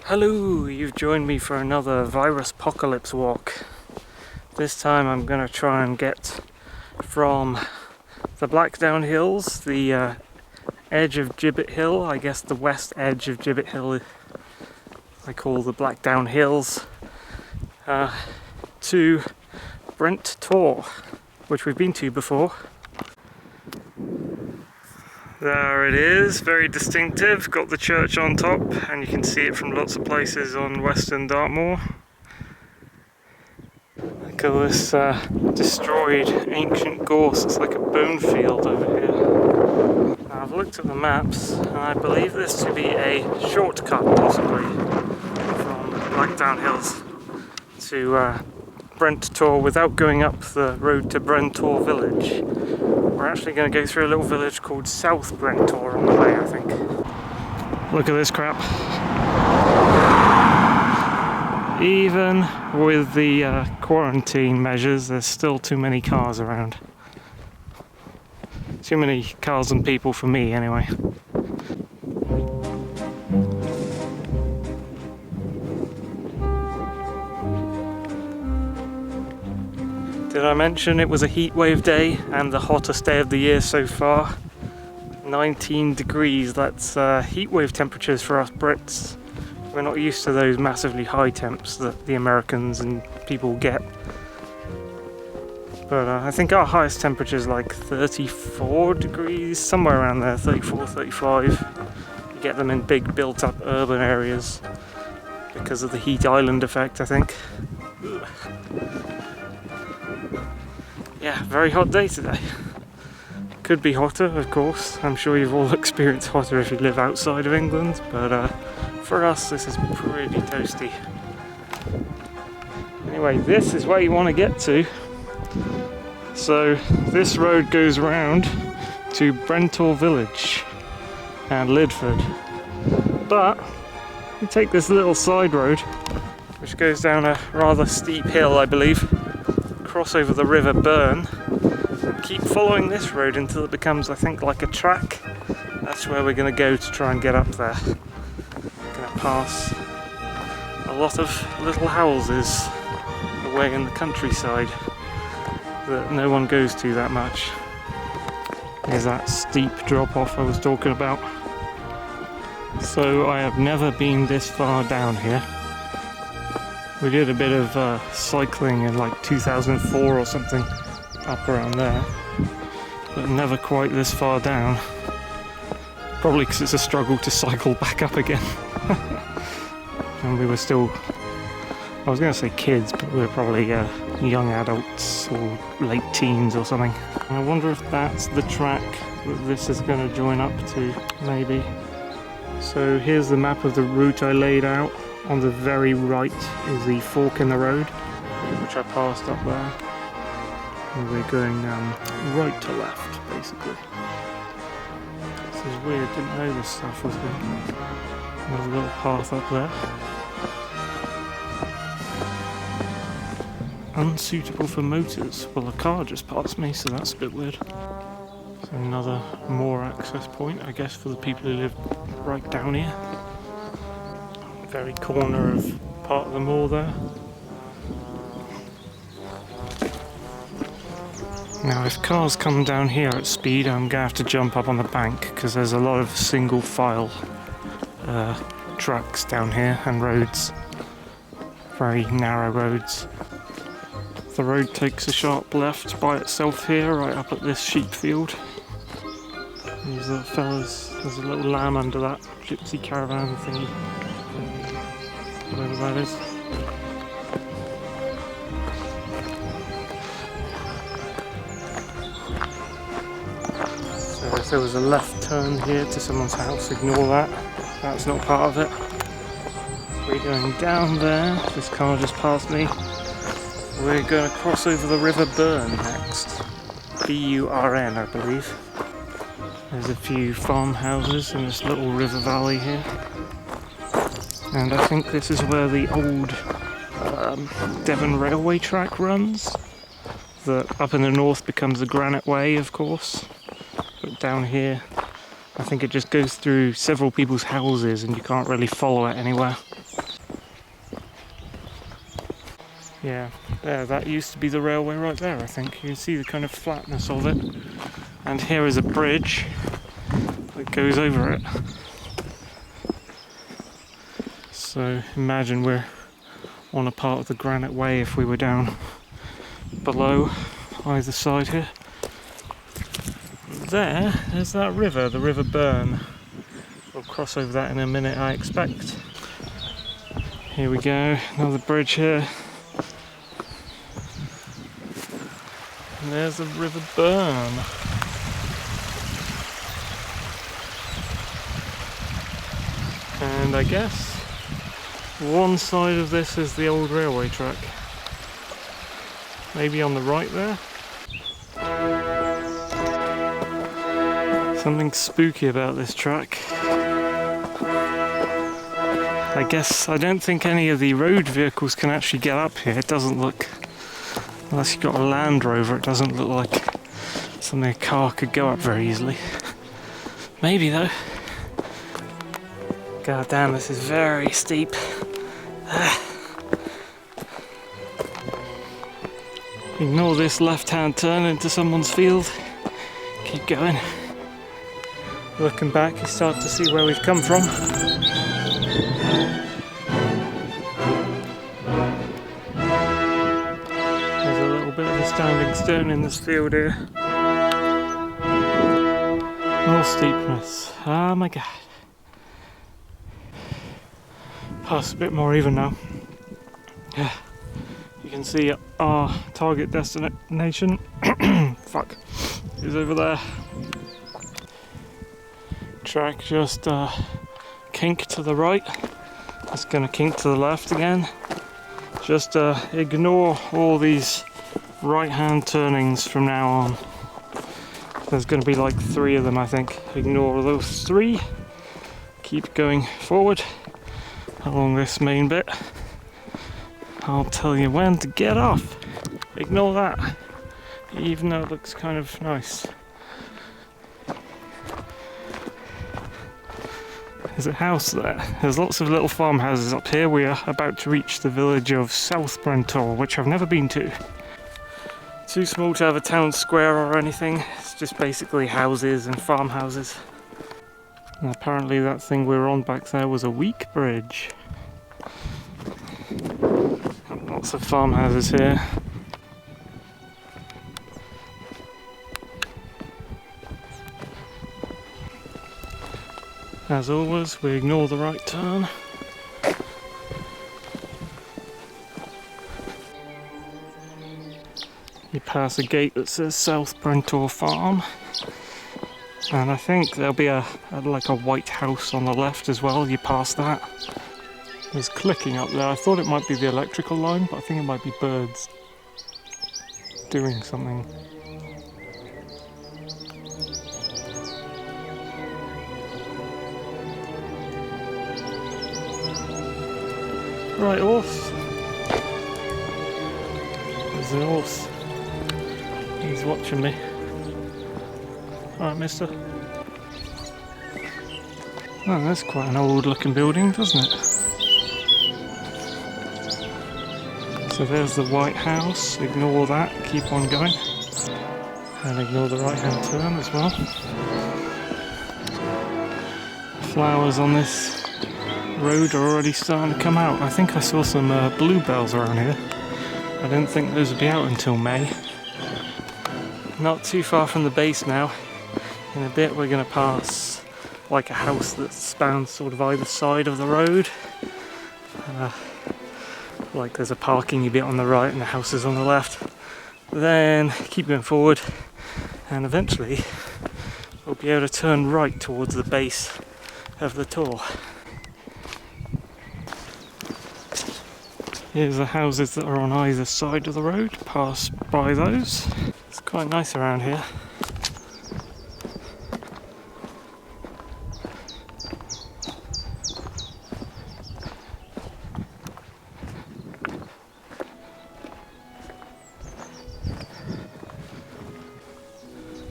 Hello, you've joined me for another virus apocalypse walk. This time I'm going to try and get from the Blackdown Hills, the edge of Gibbet Hill, I guess the west edge of Gibbet Hill I call the Blackdown Hills, to Brent Tor, which we've been to before. There it is, very distinctive, got the church on top and you can see it from lots of places on western Dartmoor. Look at this destroyed ancient gorse, it's like a bone field over here. Now, I've looked at the maps and I believe this to be a shortcut possibly from Blackdown Hills to Brent Tor without going up the road to Brent Tor village. We're actually going to go through a little village called South Brent Tor on the way, I think. Look at this crap. Even with the quarantine measures, there's still too many cars around. Too many cars and people for me, anyway. Did I mention it was a heatwave day and the hottest day of the year so far? 19 degrees, that's heatwave temperatures for us Brits. We're not used to those massively high temps that the Americans and people get. But I think our highest temperature is like 34 degrees, somewhere around there, 34, 35. You get them in big built up urban areas because of the heat island effect, I think. Ugh. Yeah, very hot day today. Could be hotter, of course. I'm sure you've all experienced hotter if you live outside of England, but for us this is pretty toasty. Anyway, this is where you want to get to. So this road goes round to Brent Tor village and Lidford. But you take this little side road which goes down a rather steep hill, I believe, cross over the River Burn, and keep following this road until it becomes, I think, like a track. That's where we're going to go to try and get up there. We're going to pass a lot of little houses away in the countryside that no one goes to that much. There's that steep drop off I was talking about. So I have never been this far down here. We did a bit of cycling in like 2004 or something, up around there, but never quite this far down. Probably because it's a struggle to cycle back up again. And we were still, I was going to say kids, but we were probably young adults or late teens or something. And I wonder if that's the track that this is going to join up to, maybe. So here's the map of the route I laid out. On the very right is the fork in the road, which I passed up there. And we're going right to left, basically. This is weird, didn't know this stuff was there. There's a little path up there. Unsuitable for motors. Well, a car just passed me, so that's a bit weird. So another more access point, I guess, for the people who live right down here. Very corner of part of the moor there. Now if cars come down here at speed, I'm going to have to jump up on the bank because there's a lot of single file trucks down here and roads. Very narrow roads. The road takes a sharp left by itself here, right up at this sheep field. These are fellas, there's a little lamb under that gypsy caravan thingy. Whatever that is. So if there was a left turn here to someone's house, ignore that. That's not part of it. We're going down there. This car just passed me. We're going to cross over the River Burn next. B-U-R-N, I believe. There's a few farmhouses in this little river valley here. And I think this is where the old Devon railway track runs. That up in the north becomes the Granite Way, of course. But down here, I think it just goes through several people's houses and you can't really follow it anywhere. Yeah, there, that used to be the railway right there, I think. You can see the kind of flatness of it. And here is a bridge that goes over it. So imagine we're on a part of the Granite Way if we were down below either side here. There's that river, the River Burn. We'll cross over that in a minute, I expect. Here we go, another bridge here. And there's the River Burn. And I guess one side of this is the old railway track. Maybe on the right there. Something spooky about this track. I guess I don't think any of the road vehicles can actually get up here. It doesn't look, unless you've got a Land Rover, it doesn't look like something a car could go up very easily. Maybe though. God damn, this is very steep. Ignore this left-hand turn into someone's field. Keep going. Looking back, you start to see where we've come from. There's a little bit of a standing stone in this field here. More steepness. Oh my god. Pass a bit more even now. Yeah. You can see our target destination fuck, is over there. Track just kink to the right. It's gonna kink to the left again. Just ignore all these right hand turnings from now on. There's gonna be like 3 of them, I think. Ignore those 3. Keep going forward along this main bit. I'll tell you when to get off. Ignore that, even though it looks kind of nice. There's a house there. There's lots of little farmhouses up here. We are about to reach the village of South Brent Tor, which I've never been to. Too small to have a town square or anything. It's just basically houses and farmhouses. And apparently that thing we were on back there was a weak bridge. Lots of farmhouses here. As always, we ignore the right turn. You pass a gate that says South Brent Tor Farm. And I think there'll be like a white house on the left as well. You pass that. There's clicking up there. I thought it might be the electrical line, but I think it might be birds doing something. Right, horse. There's the horse. He's watching me. Right, mister. Oh, that's quite an old looking building, doesn't it? So there's the White House. Ignore that, keep on going. And ignore the right hand turn as well. Flowers on this road are already starting to come out. I think I saw some bluebells around here. I didn't think those would be out until May. Not too far from the base now. In a bit we're going to pass like a house that spans sort of either side of the road. Like there's a parking bit on the right and the house is on the left. Then keep going forward and eventually we'll be able to turn right towards the base of the Tor. Here's the houses that are on either side of the road, pass by those. It's quite nice around here.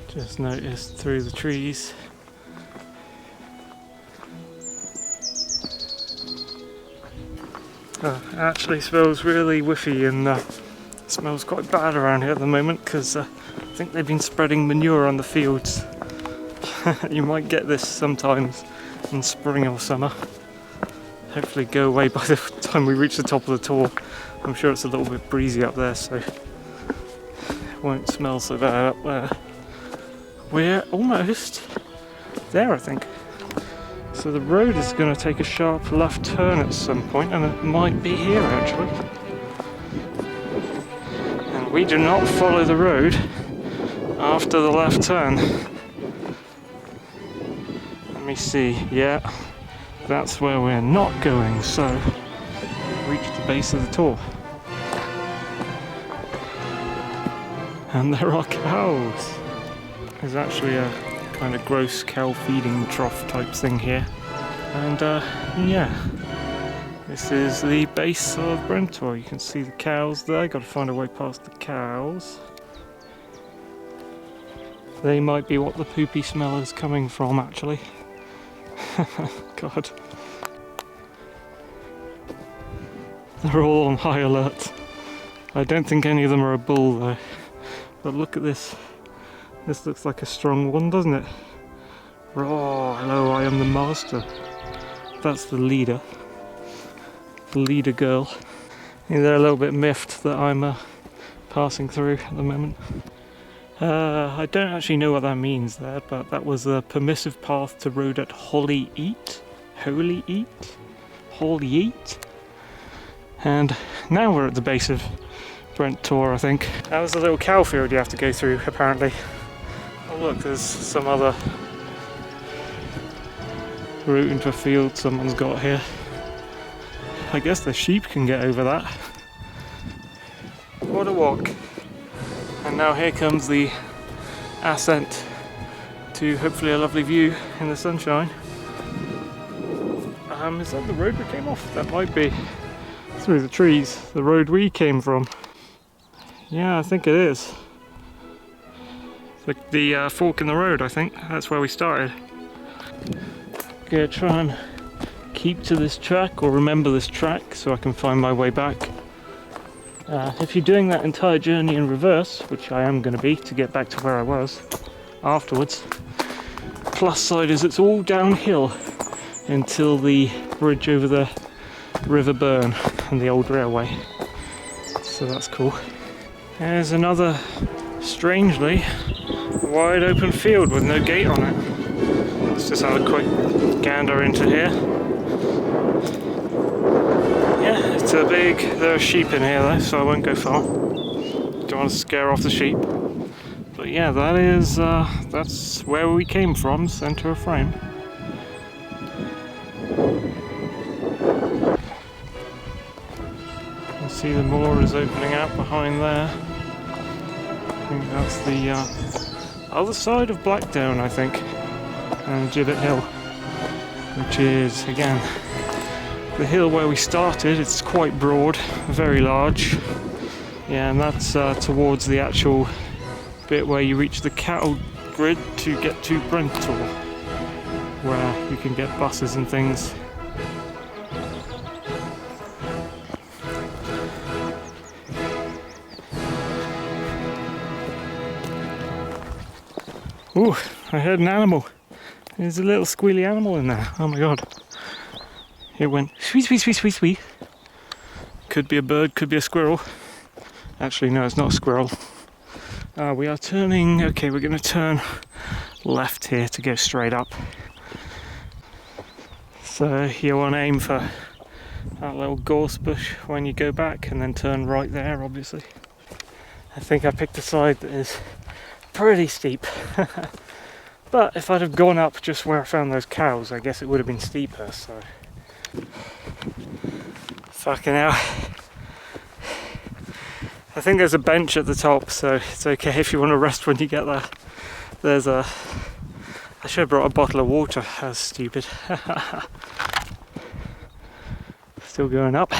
Just noticed through the trees It actually smells really whiffy, and it smells quite bad around here at the moment because I think they've been spreading manure on the fields. You might get this sometimes in spring or summer. Hopefully go away by the time we reach the top of the Tor. I'm sure it's a little bit breezy up there, so it won't smell so bad up there. We're almost there, I think. So the road is going to take a sharp left turn at some point, and it might be here actually. And we do not follow the road after the left turn. Let me see, yeah, that's where we're not going, so reach the base of the Tor. And there are cows. There's actually a kind of gross cow feeding trough type thing here. And yeah, this is the base of Brent Tor. You can see the cows there. Got to find a way past the cows. They might be what the poopy smell is coming from, actually. God. They're all on high alert. I don't think any of them are a bull though. But look at this. This looks like a strong one, doesn't it? Oh, hello, I am the master. That's the leader. The leader girl. They're a little bit miffed that I'm passing through at the moment. I don't actually know what that means there, but that was a permissive path to road at Holy Eat. And now we're at the base of Brent Tor, I think. That was a little cow field you have to go through, apparently. Oh look, there's some other route into a field someone's got here. I guess the sheep can get over that. What a walk. And now here comes the ascent to hopefully a lovely view in the sunshine. Is that the road we came off? That might be. Through the trees, the road we came from. Yeah, I think it is. The fork in the road, I think. That's where we started. Gonna try and keep to this track, or remember this track, so I can find my way back. If you're doing that entire journey in reverse, which I am going to be to get back to where I was afterwards, plus side is it's all downhill until the bridge over the River Burn and the old railway. So that's cool. There's another, strangely, wide open field with no gate on it. Let's just have a quick gander into here. Yeah, it's a big, there are sheep in here though, so I won't go far. Don't want to scare off the sheep. But yeah, that is, that's where we came from, centre of frame. See the moor is opening out behind there. I think that's the other side of Blackdown, I think, and Gibbet Hill, which is again the hill where we started. It's quite broad, very large. Yeah, and that's towards the actual bit where you reach the cattle grid to get to Brent Tor, where you can get buses and things. Ooh, I heard an animal. There's a little squealy animal in there. Oh my god. It went sweet, sweet, sweet, sweet, sweet. Could be a bird, could be a squirrel. Actually, no, it's not a squirrel. We are turning, okay, we're going to turn left here to go straight up. So you want to aim for that little gorse bush when you go back, and then turn right there, obviously. I think I picked a side that is pretty steep. But if I'd have gone up just where I found those cows, I guess it would have been steeper, so fucking hell. I think there's a bench at the top, so it's okay if you want to rest when you get there. There's a, I should have brought a bottle of water. That's stupid. Still going up.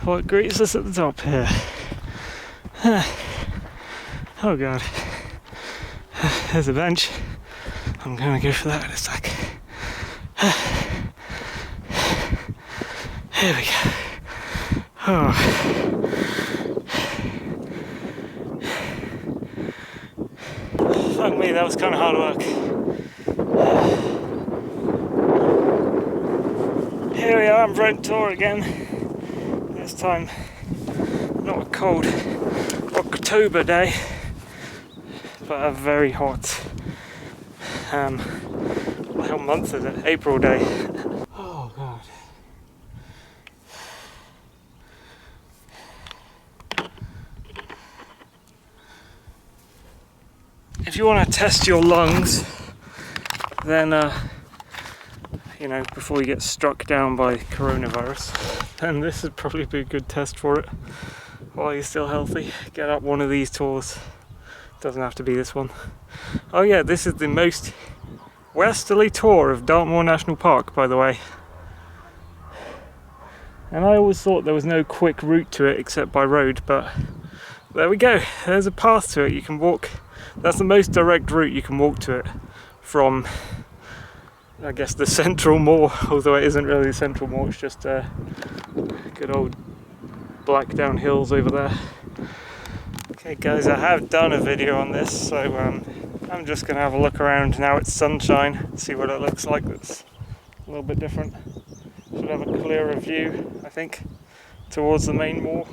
What greets us at the top here? Oh god. There's a bench. I'm gonna go for that in a sec. Here we go. Oh. Fuck me, that was kind of hard work. Here we are, I'm Brent Tor again. This time, not a cold October day, but a very hot, what month is it? April day. Oh god. If you want to test your lungs, then you know, before you get struck down by coronavirus, then this would probably be a good test for it. While you're still healthy, get up one of these tours. Doesn't have to be this one. Oh yeah, this is the most westerly tour of Dartmoor National Park, by the way. And I always thought there was no quick route to it except by road, but there we go. There's a path to it. You can walk. That's the most direct route you can walk to it from, I guess, the central moor, although it isn't really the central moor, it's just good old Blackdown hills over there. Okay guys, I have done a video on this, so I'm just going to have a look around now it's sunshine, see what it looks like. That's a little bit different. Should have a clearer view, I think, towards the main moor.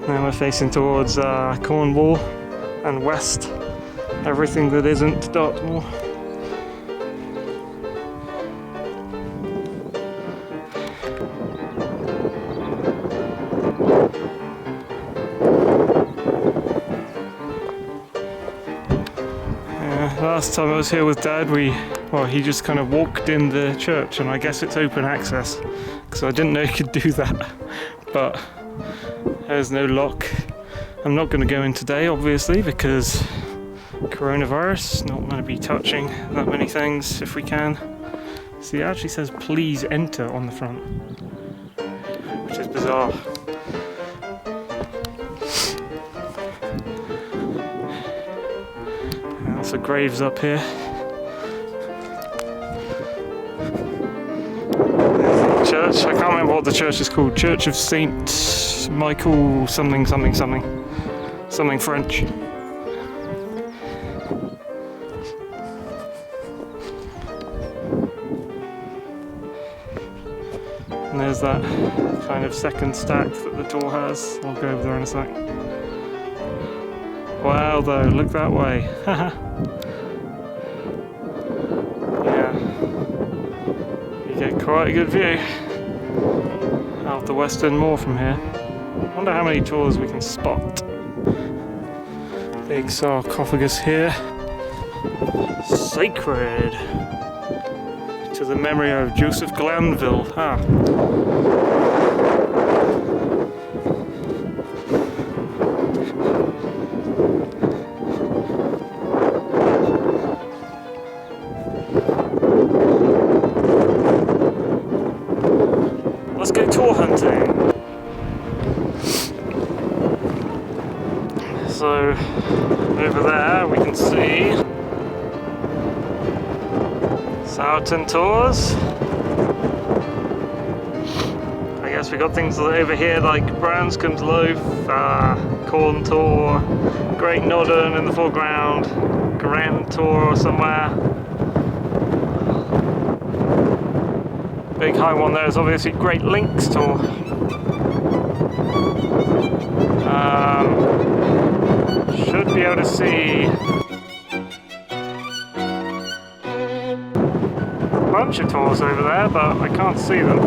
Now we're facing towards Cornwall and west, everything that isn't Dartmoor. Last time I was here with Dad, he just kind of walked in the church, and I guess it's open access, because I didn't know you could do that, but there's no lock. I'm not going to go in today, obviously, because coronavirus, not going to be touching that many things if we can. See, it actually says please enter on the front, which is bizarre. Lots of graves up here. There's the church. I can't remember what the church is called. Church of Saint Michael something something something. Something French. And there's that kind of second stack that the door has. I'll go over there in a sec. Wow though, look that way. Yeah. You get quite a good view of the Western Moor from here. Wonder how many tours we can spot. Big sarcophagus here. Sacred to the memory of Joseph Glanville. Let's go tour hunting. So over there we can see Sowerton Tours. I guess we got things over here like Branscombe's Loaf, Corn Tour, Great Nodden in the foreground, Grand Tour somewhere. Big high one there is obviously Great Links Tour. Should be able to see a bunch of tours over there, but I can't see them.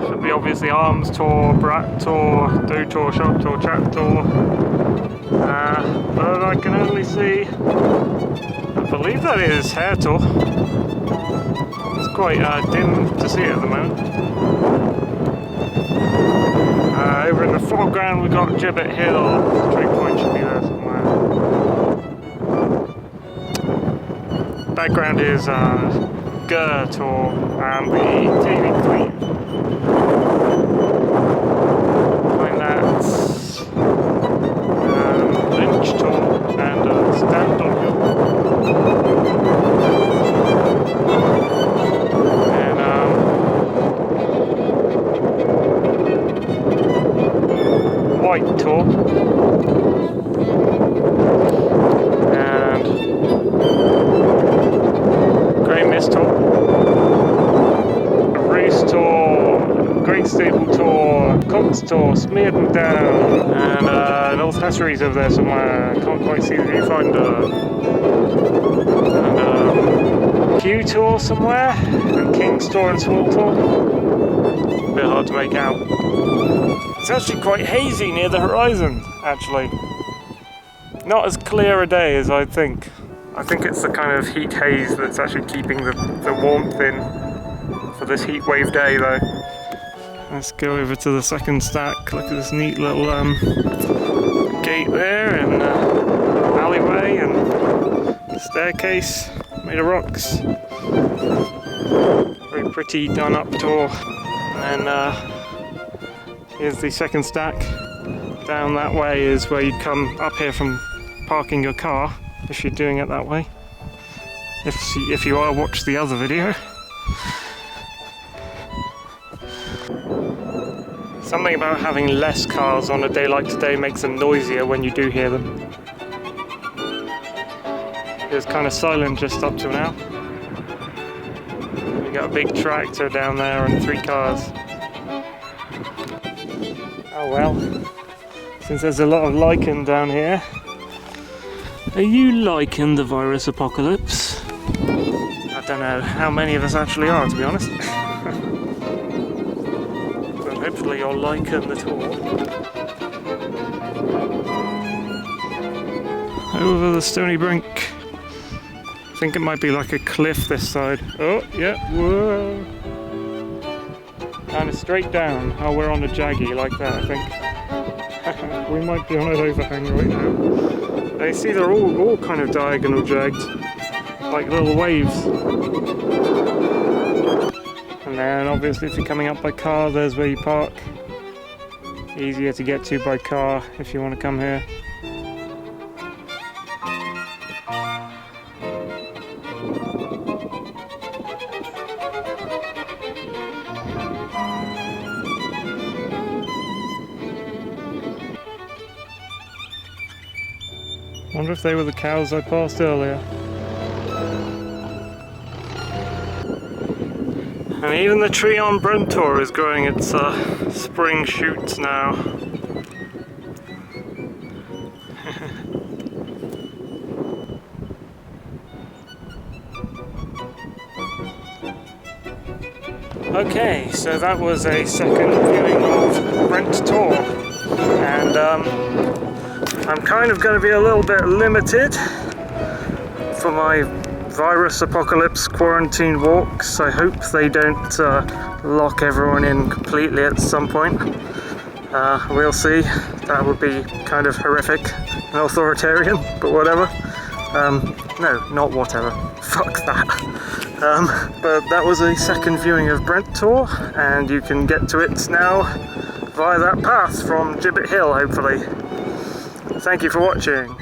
Should be obviously Arms Tour, Brat Tour, Do Tour, Shop Tour, Chat Tour. But I can only see, I believe that is Hair Tour. It's quite dim to see it at the moment. Over in the foreground we've got Gibbet Hill. Tree Point should be there somewhere. Background is Gur Tour and the TV Queen. Behind that Lynch Tour and stand on hill. And white Tor. And grey mist Tor. Great Staple Tor, Colts Tor, smeared them down, and North Hasseries over there somewhere. I can't quite see the viewfinder. And Q Tor somewhere, and King's Tor and Small Tor. A bit hard to make out. It's actually quite hazy near the horizon, actually. Not as clear a day as I'd think. I think it's the kind of heat haze that's actually keeping the warmth in for this heat wave day though. Let's go over to the second stack. Look at this neat little gate there, and alleyway, and staircase made of rocks. Very pretty done up Tor. And then here's the second stack. Down that way is where you'd come up here from parking your car, if you're doing it that way. If you are, watch the other video. Something about having less cars on a day like today makes them noisier when you do hear them. It was kind of silent just up till now. We got a big tractor down there and 3 cars. Oh well, since there's a lot of lichen down here. Are you liking the virus apocalypse? I don't know how many of us actually are, to be honest. Hopefully you're liking the tour. Over the stony brink. I think it might be like a cliff this side. Oh, yeah, whoa. Kind of straight down. Oh, we're on a jaggy like that, I think. We might be on an overhang right now. You see, they're all kind of diagonal jagged, like little waves. And then obviously if you're coming up by car, there's where you park. Easier to get to by car if you want to come here. Wonder if they were the cows I passed earlier. And even the tree on Brent Tor is growing its spring shoots now. Okay, so that was a second viewing of Brent Tor, and I'm kind of going to be a little bit limited for my virus apocalypse quarantine walks. I hope they don't lock everyone in completely at some point. We'll see. That would be kind of horrific and authoritarian, but whatever. No, not whatever. Fuck that. But that was a second viewing of Brent Tor, and you can get to it now via that path from Gibbet Hill, hopefully. Thank you for watching.